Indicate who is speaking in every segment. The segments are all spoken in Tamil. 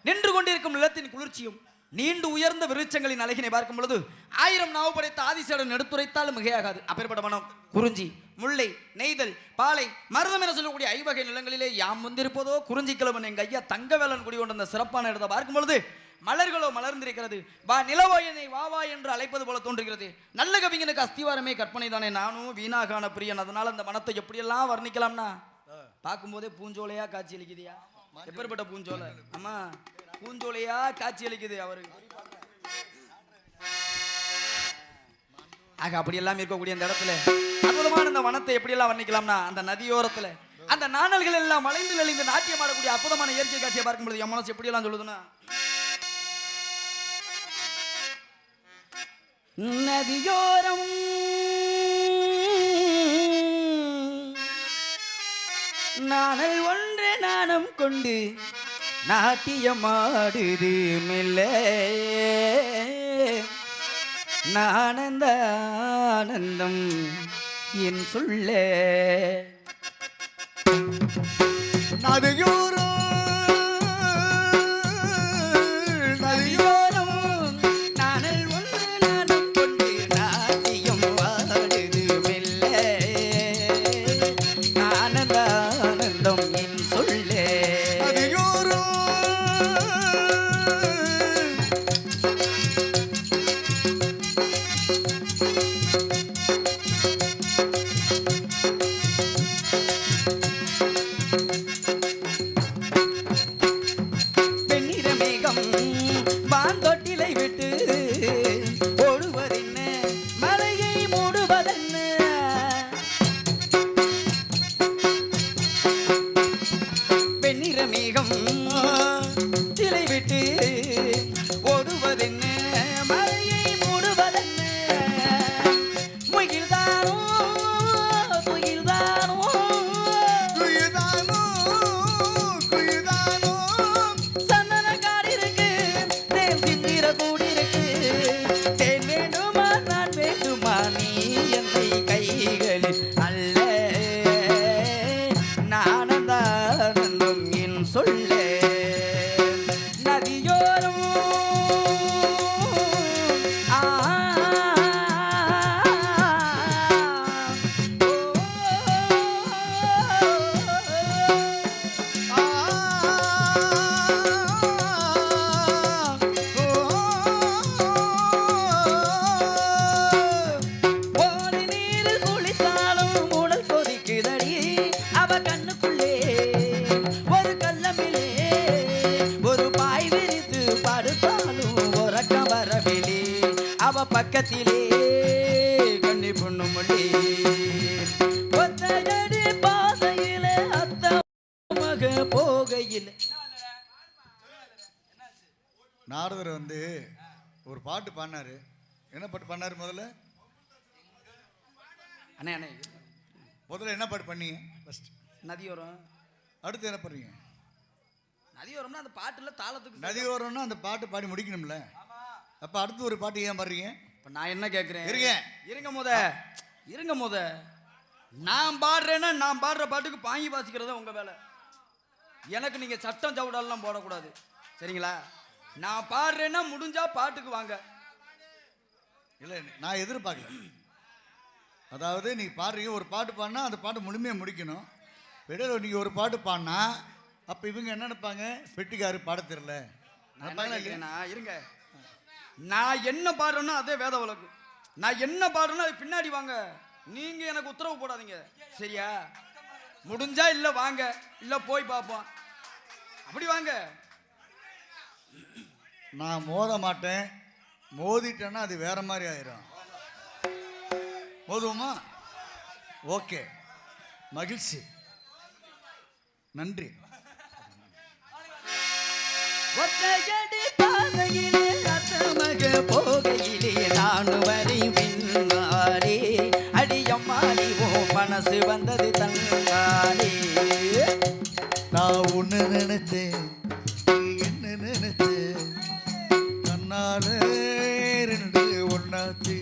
Speaker 1: நின்று கொண்டிருக்கும் நிலத்தின் குளிர்ச்சியும் நீண்டு உயர்ந்த விருட்சங்களின் அழகினை பார்க்கும் பொழுது 1000 நாவு படைத்த ஆதிசேடன் எடுத்துரைத்தாலும் மிகையாகாது. அப்பேற்பட்ட மனம் குறிஞ்சி, முல்லை, நெய்தல், பாலை, மருதம் என சொல்லக்கூடிய 5 வகை நிலங்களிலே யாம் வந்திருப்பதோ குறிஞ்சி கிழவன் எங்க ஐயா தங்கவேலன் குடி கொண்ட சிறப்பான இடத்தை பார்க்கும் பொழுது மலர்களோ மலர்ந்திருக்கிறது. வா நிலவோ என்னை வா வா என்று அழைப்பது போல தோன்றுகிறது. நல்ல கவிஞனுக்கு அஸ்திவாரமே கற்பனை தானே. நானும் வீணாகான பிரியன். அதனால அந்த மனத்தை எப்படியெல்லாம் வர்ணிக்கலாம்னா பார்க்கும்போதே பூஞ்சோலையா காட்சி அளிக்குதியா. எப்பேற்பட்ட பூஞ்சோலை அம்மா, பூஞ்சோலையா காட்சி அளிக்குது அவரு. ஆக அப்படியெல்லாம் இருக்கக்கூடிய அந்த இடத்துல அற்புதமான அந்த வனத்தை எப்படியெல்லாம் வர்ணிக்கலாம்னா அந்த நதியோரத்துல அந்த நாணல்கள் எல்லாம் வளைந்து நெளிந்து நாட்டியம் ஆடக்கூடிய அற்புதமான இயற்கை காட்சியை பார்க்கும்போது என் மனசு எப்படியெல்லாம் சொல்லுதுன்னா, நதியோரம் நாணல் ஒன்று நாணம் கொண்டு நாட்டியமாடுது மெல்ல நானந்த ஆனந்தம் என் சொல்ல நதியோரம் பக்கத்திலே கண்ணி பொண்ணு மொழி ஒத்தடி பாதையில அத்த மக போகையில்.
Speaker 2: நாரதர் வந்து ஒரு பாட்டு பாடினாரு. என்ன பாட்டு பாடினாரு முதல்ல?
Speaker 1: அண்ணே அண்ணே
Speaker 2: முதல்ல என்ன பாட்டு பண்ணீங்க? ஃபர்ஸ்ட்
Speaker 1: நதியோரம்.
Speaker 2: அடுத்து என்ன பண்ணுறீங்க?
Speaker 1: நதியோரம்னா அந்த பாட்டுல தாளத்துக்கு
Speaker 2: நதியோரம்னா அந்த பாட்டு பாடி முடிக்கணும்ல. அப்ப அடுத்து ஒரு பாட்டு ஏன் பாடுறீங்க?
Speaker 1: இப்ப நான் என்ன கேட்கிறேன்? இருங்க முத நான் பாடுறேன்னா நான் பாடுற பாட்டுக்கு பாங்கி வாசிக்கிறத உங்க வேலை. எனக்கு நீங்க சட்டம் சவுடாலாம் போடக்கூடாது சரிங்களா? நான் பாடுறேன்னா முடிஞ்சா பாட்டுக்கு வாங்க.
Speaker 2: இல்லை நான் எதிர்பார்க்கல. அதாவது நீ பாடுறீங்க, ஒரு பாட்டு பாடினா அந்த பாட்டு முழுமையாக முடிக்கணும். இடையில நீங்கள் ஒரு பாட்டு பாடினா அப்போ இவங்க என்ன நினைப்பாங்க? பெட்டிக்காரு பாட தெரியல.
Speaker 1: இருங்க, நான் என்ன பாடுறேன்னா அதே வேத வழக்கு. நான் என்ன பாடுறேன்னா அது பின்னாடி வாங்க. நீங்க எனக்கு உத்தரவு போடாதீங்க சரியா? முடிஞ்சா இல்ல வாங்க, இல்ல போய் பார்ப்போம். அப்படி வாங்க.
Speaker 2: நான் மோத மாட்டேன். மோதிட்டேன்னா அது வேற மாதிரி ஆயிரும். மோதுவோமா? ஓகே, மகிழ்ச்சி, நன்றி.
Speaker 1: ஒத்தையடி பாதையிலே அத்தமக போகையிலே நானு வரை பின்னாரே அடியம்மாடி ஓ மனசு வந்தது தன்னாரே.
Speaker 2: நான் ஒன்று நினைச்சேன், என்ன நினைச்சேன், தன்னாலே ரெண்டு ஒன்னாச்சு.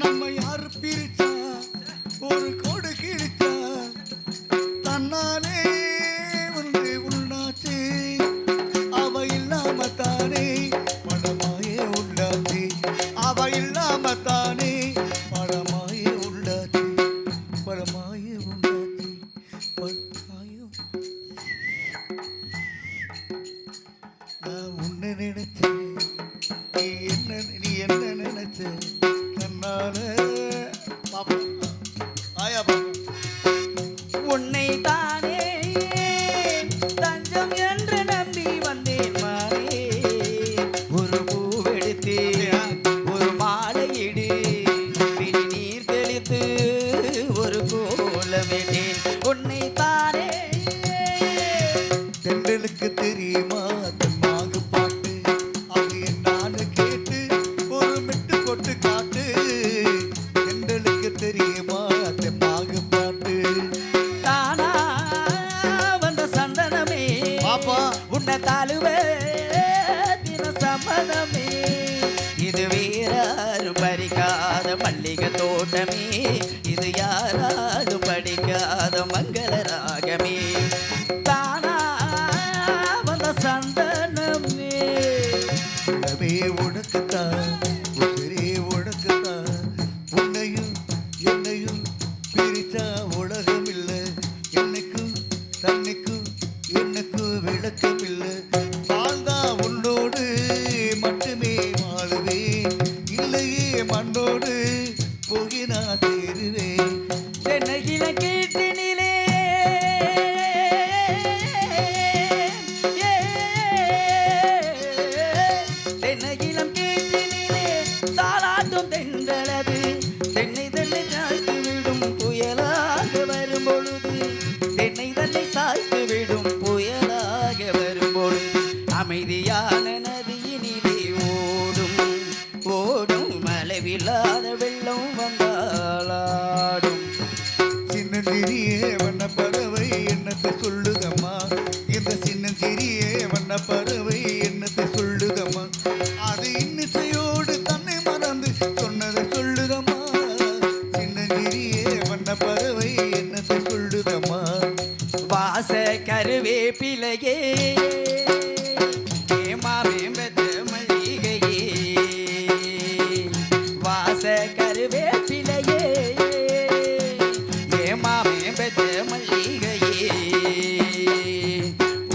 Speaker 2: நம்ம யாரு பிரிச்சா ஒரு கோடு கிழிச்சா தன்னாலே ஒன்று உள்நாச்சு. அவ நான் உன்னை நினைச்சேன், நீ என்ன நினைச்ச கண்ணால பாப்பா ஆயா பாப்பா.
Speaker 1: உன்னை தானே தஞ்சம் என்று நம்பி வந்தேன் மாறே. ஒரு பூவெடுத்து ஒரு மாலையிடு, பிடி நீர் தெளித்து ஒரு கோலமிட்டேன். உன்னை தானே
Speaker 2: தென்றலுக்கு தெரியுமா தெம்மாக பாட்டு, அது என்னான்னு கேட்டு ஒரு மெட்டு கொட்டு காட்டு. தென்றலுக்கு தெரியுமா தெம்மாக பாட்டு.
Speaker 1: தானா வந்த சந்தனமே
Speaker 2: பாப்பா
Speaker 1: உன்னை தாழுவ தின சம்மதமே. இது வேறாரும் பறிக்காத மல்லிகை தோட்டமே, இது யாராலும் படிக்காத மங்கள ராகமே. தானா வந்த சந்தனமே.
Speaker 2: உலகமே உனக்குத்தான், உசிரே உனக்குத்தான். உன்னையும் என்னையும் பிரிச்சா உலகம் இல்லை. என்னைக்கும் தன்னைக்கும் என்னைக்கும் விளக்கம் இல்லை. வாழ்ந்தா உன்னோடு மட்டுமே வாழுவேன், இல்லையே மண்ணோடு போகி நான் சேருவேன்.
Speaker 1: தென்னகில கேட்டினிலே தென்னகிலம் கேட்டினிலே தாளாட்டும் தென்றலது. தென்னை தன்னை சாய்த்து விடும் புயலாக வரும் பொழுது, தென்னை தன்னை சாய்த்து விடும் புயலாக வரும் பொழுது, அமைதியான நதியினிலே ஓடும் ஓடும் அளவில்லாத வெள்ளம் வந்தாளாடும்.
Speaker 2: சின்னஞ்சிறியே வண்ண பறவை என்னத்தை சொல்லுதம்மா, இந்த சின்னஞ்சிறியே வண்ண பறவை என்னத்தை சொல்லுதம்மா. அது இன்னிசையோடு தன்னை மறந்து சொன்னதை சொல்லுதம்மா. சின்னஞ்சிறியே வண்ண பறவை என்னத்தை சொல்லுதம்மா.
Speaker 1: வாச கருவேப்பிலையே ஏமாவேம்பெத்த மல்லிகையே. வாச கருவேப்பிலையே ஏமாவேம்பெத்த மல்லிகையே.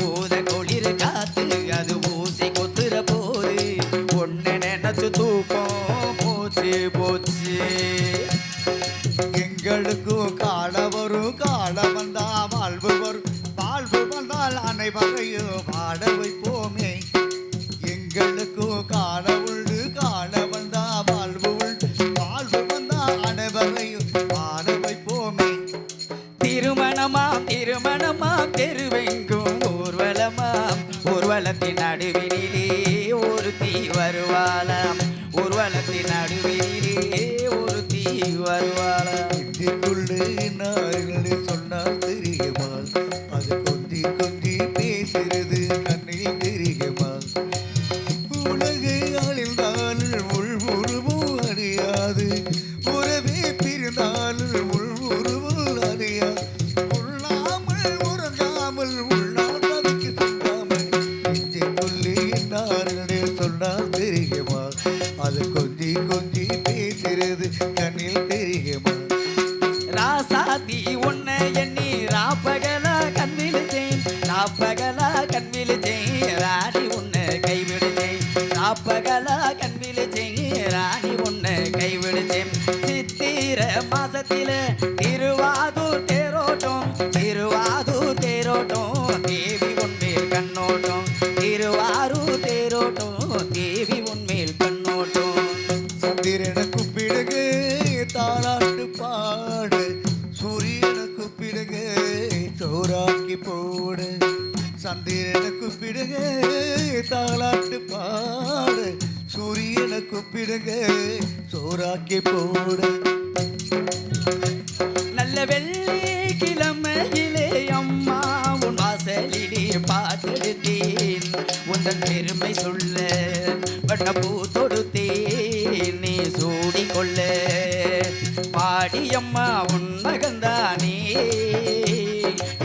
Speaker 1: ஊத குளிர் காத்து அது ஊசி கொத்துற போது, ஒன்னு நினைச்சு தூக்கம் போச்சு போச்சு.
Speaker 2: எங்களுக்கும் கால வரும், காலம் வந்தா வாழ்வு வரும், வாழ்வு வந்தால் அனைவரையும் வாழ வைப்போமே. எங்களுக்கும் கால உண்டு, கால வந்தா வாழ்வு உண்டு, வாழ்வு வந்தா அனைவரையும் வாழ வைப்போமே.
Speaker 1: திருமணமாம் திருமணமாம் தெருவெங்கும் ஊர்வலமாம், ஊர்வலத்தின் நடுவினிலே ஒரு தீ வருவாளாம், ஊர்வலத்தின் நடுவினிலே ஒரு தீ வருவாளாம்.
Speaker 2: நெஞ்சுக்குள்ளே நாயர்களே சொன்னால் தெரியுமா, அது கொஞ்சி கொஞ்சி பேசுறது கண்ணில் தெரியுமா. உலகை அழிந்தால் உள் உருவும் அறியாது, உறவே பிரிந்தால் உள் உருவும் அறியாது. உள்ளாமல் உறங்காமல் உள்ளால் தவிக்கு சொல்லாமல், நெஞ்சுக்குள்ளே நாயர்களே சொன்னால் தெரியுமா, அது கொஞ்சி கொஞ்சி பேசுறது கண்ணில் தெரியுமா.
Speaker 1: ராசாத்தி உன்னை எண்ணி ராப்பகலா கண்விழிச்சேன், ராப்பகலா கண்விழிச்சேன், ராணி உன்னை கைவிடுச்சேன், ராப்பகலா கண்விழிச்சேன், ராணி உன்னை கைவிடுச்சேன். சித்திர மாசத்தில திருவாதூர் தேரோட்டம், திருவாதூர் தேரோட்டம், தேவி உன்மேல் கண்ணோட்டம், திருவாரூர் தேரோட்டம், தேவி உன்மேல் கண்ணோட்டம்.
Speaker 2: சந்திரனை கூப்பிடுங்க தாளாட்டு பாடு, சூரியனை கூப்பிடுங்க சோறாக்கி போடு. சந்திரனை கூப்பிடுங்க தாளாட்டு பாடு, சூரியனை கூப்பிடுங்க சோறாக்கி போடு.
Speaker 1: நல்ல வெள்ளிக்கிழமையிலே அம்மா உன் வாசலிலே பார்த்தெடுத்தேன், உந்தன் பெருமை சொல்ல வண்ண பூ தொடுத்தேன், நீ சூடிக்கொள்ள பாடியம்மா உன் மகன்தானே,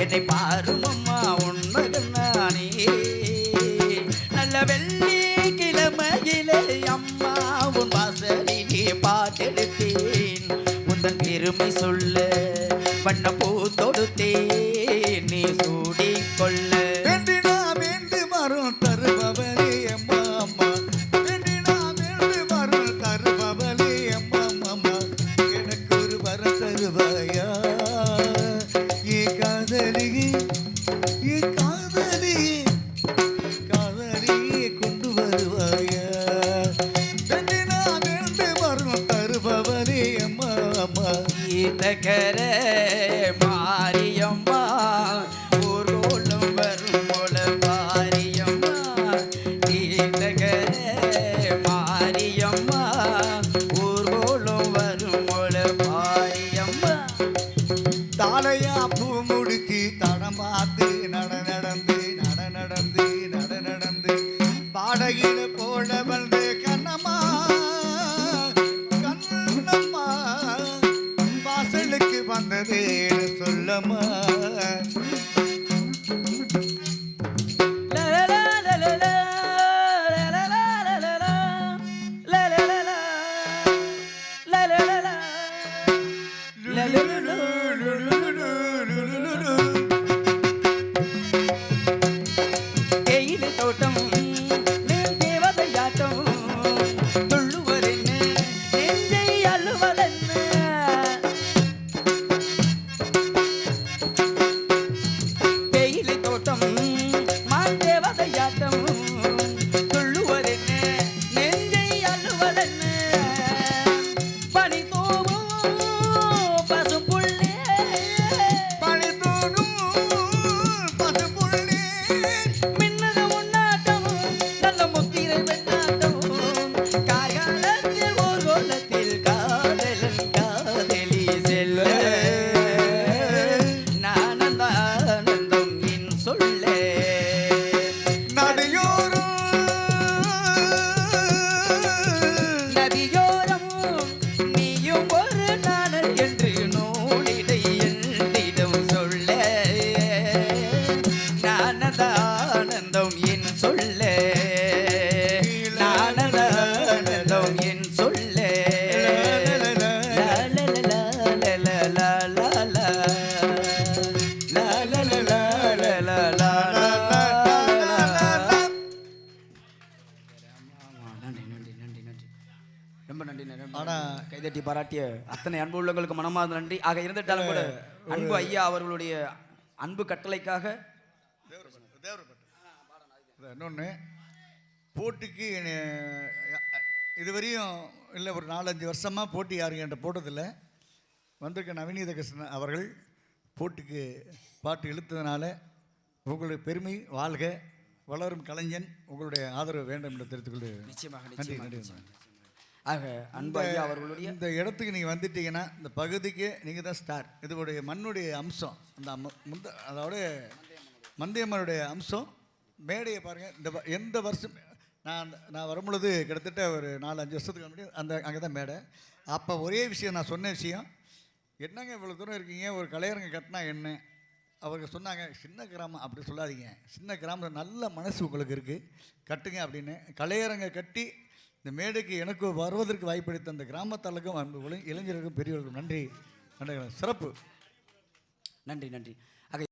Speaker 1: என்னை பாரும் அம்மா உன் மகன்தானே. நல்ல வெள்ளிக்கிழமையிலே அம்மா உன் வாசலிலே பாட்டெடுத்தேன், உந்தன் பெருமை சொல்ல வண்ண பூ தொடுத்தேன், நீ சூடிக்கொள்ள.
Speaker 2: வேண்டினா வேண்டு மரம் தருபவனே,
Speaker 1: தீர்த்தகரே மாரியம்மா ஊர்வலம் வரும் போல பாரியம்மா.
Speaker 2: தாளையா பூ முடிச்சு தடம் பார்த்து நடந்து பாடகில போல வந்து கண்ணம்மா வாசலுக்கு வந்ததேன்னு சொல்லம்மா.
Speaker 1: தேயிலை தோட்டம் தேவதையாட்டம் துள்ளுவதென்ன நெஞ்சை அள்ளுவதென்ன. தேயிலை தோட்டம் மான் தேவதையாட்டம் துள்ளுவதென்ன நெஞ்சை அள்ளுவதென்ன. பனி தூவும் பசும்புள்ளே மின்னத உன்னாட்டம் நல்ல முத்திரை வெண்ணாட்டம் கார்காலத்தில் ஊர்வலத்தில் காதலன் காதலி செல்ல நானந்தானந்தம் என் சொல்லே. நதியோரம் நீயும் ஒரு நாணல் என்று நூலிடை என்றிடம் சொல்ல நானந்தானந்தம் என் சொல்லே. நானந்தானந்தம் என் சொல்லே. ரொம்ப நன்றி
Speaker 2: ஆனா
Speaker 1: கைதட்டி பாராட்டிய அத்தனை அன்பு உள்ளவங்களுக்கு மனமார்ந்த நன்றி. ஆக இருந்துட்டாலும் கூட அன்பு ஐயா அவர்களுடைய அன்பு கட்டளைக்காக
Speaker 2: இன்னொன்று போட்டிக்கு இதுவரையும் இல்லை ஒரு 4-5 வருஷமாக போட்டி யாரும் என்கிட்ட போட்டதில்லை. வந்திருக்க நவநீத கிருஷ்ணன் அவர்கள் போட்டிக்கு பாட்டு இழுத்ததுனால உங்களுடைய பெருமை வாழ்க, வளரும் கலைஞன், உங்களுடைய ஆதரவு வேண்டும் என்று தெரிவித்துக்கொண்டு
Speaker 1: நிச்சயமாக
Speaker 2: நன்றி
Speaker 1: நிச்சயமாக
Speaker 2: நன்றி.
Speaker 1: ஆக அன்பு ஐயா அவர்களுடைய
Speaker 2: இந்த இடத்துக்கு நீங்கள் வந்துட்டீங்கன்னா இந்த பகுதிக்கு நீங்கள் தான் ஸ்டார். இதோடைய மண்ணுடைய அம்சம் அந்த அதோட மந்தியம்மனுடைய அம்சம். மேடையை பாருங்கள். எந்த வருஷம் நான் வரும்பொழுது கிட்டத்தட்ட ஒரு 4-5 வருஷத்துக்கு முன்னாடி அங்கே தான் மேடை. அப்போ ஒரே விஷயம் நான் சொன்ன விஷயம், என்னங்க இவ்வளோ தூரம் இருக்கீங்க, ஒரு கலையரங்க கட்டினா என்ன? அவங்க சொன்னாங்க, சின்ன கிராமம் அப்படி சொல்லாதீங்க, சின்ன கிராமம் நல்ல மனசு உங்களுக்கு இருக்குது, கட்டுங்க அப்படின்னு. கலையரங்க கட்டி இந்த மேடைக்கு எனக்கு வருவதற்கு வாய்ப்பளித்த அந்த கிராமத்தாளுக்கும் அன்பு இளைஞர்களுக்கும் பெரியவர்களுக்கும் நன்றி. நன்றி. சிறப்பு.
Speaker 1: நன்றி நன்றி.